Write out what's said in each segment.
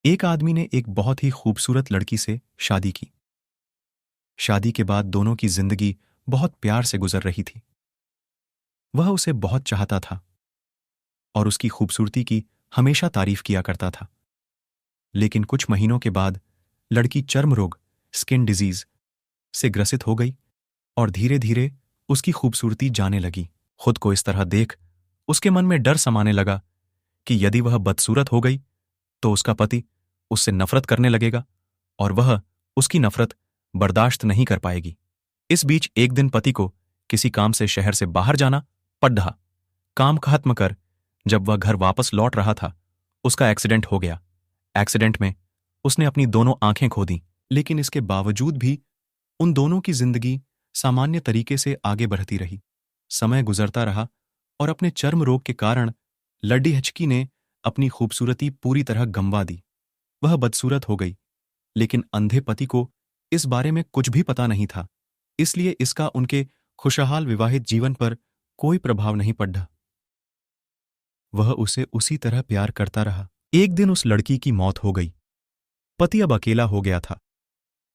एक आदमी ने एक बहुत ही खूबसूरत लड़की से शादी की। शादी के बाद दोनों की जिंदगी बहुत प्यार से गुजर रही थी। वह उसे बहुत चाहता था और उसकी खूबसूरती की हमेशा तारीफ किया करता था। लेकिन कुछ महीनों के बाद लड़की चर्म रोग, स्किन डिजीज से ग्रसित हो गई और धीरे धीरे उसकी खूबसूरती जाने लगी। खुद को इस तरह देख उसके मन में डर समाने लगा कि यदि वह बदसूरत हो गई तो उसका पति उससे नफरत करने लगेगा और वह उसकी नफरत बर्दाश्त नहीं कर पाएगी। इस बीच एक दिन पति को किसी काम से शहर से बाहर जाना पड़ रहा। काम खत्म कर जब वह घर वापस लौट रहा था, उसका एक्सीडेंट हो गया। एक्सीडेंट में उसने अपनी दोनों आंखें खो दी, लेकिन इसके बावजूद भी उन दोनों की जिंदगी सामान्य तरीके से आगे बढ़ती रही। समय गुजरता रहा और अपने चर्म रोग के कारण लड्डी हिचकी ने अपनी खूबसूरती पूरी तरह गंवा दी। वह बदसूरत हो गई, लेकिन अंधे पति को इस बारे में कुछ भी पता नहीं था, इसलिए इसका उनके खुशहाल विवाहित जीवन पर कोई प्रभाव नहीं पड़ा। वह उसे उसी तरह प्यार करता रहा। एक दिन उस लड़की की मौत हो गई। पति अब अकेला हो गया था।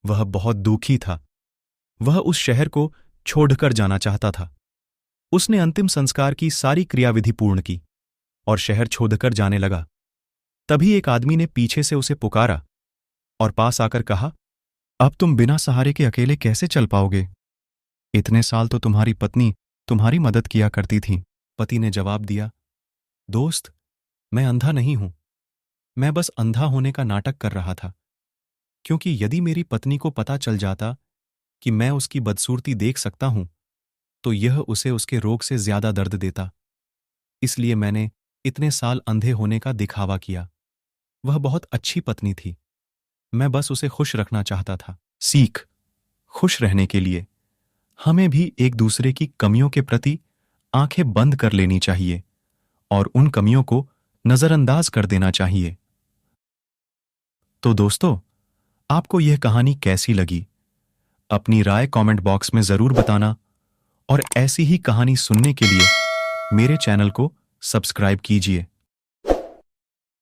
वह बहुत दुखी था। वह उस शहर को छोड़कर जाना चाहता था। उसने अंतिम संस्कार की सारी क्रियाविधि पूर्ण की और शहर छोड़कर जाने लगा। तभी एक आदमी ने पीछे से उसे पुकारा और पास आकर कहा, अब तुम बिना सहारे के अकेले कैसे चल पाओगे? इतने साल तो तुम्हारी पत्नी तुम्हारी मदद किया करती थी। पति ने जवाब दिया, दोस्त, मैं अंधा नहीं हूं। मैं बस अंधा होने का नाटक कर रहा था, क्योंकि यदि मेरी पत्नी को पता चल जाता कि मैं उसकी बदसूरती देख सकता हूं, तो यह उसे उसके रोग से ज्यादा दर्द देता। इसलिए मैंने इतने साल अंधे होने का दिखावा किया। वह बहुत अच्छी पत्नी थी। मैं बस उसे खुश रखना चाहता था। सीख: खुश रहने के लिए हमें भी एक दूसरे की कमियों के प्रति आंखें बंद कर लेनी चाहिए और उन कमियों को नजरअंदाज कर देना चाहिए। तो दोस्तों, आपको यह कहानी कैसी लगी? अपनी राय कमेंट बॉक्स में जरूर बताना और ऐसी ही कहानी सुनने के लिए मेरे चैनल को सब्सक्राइब कीजिए।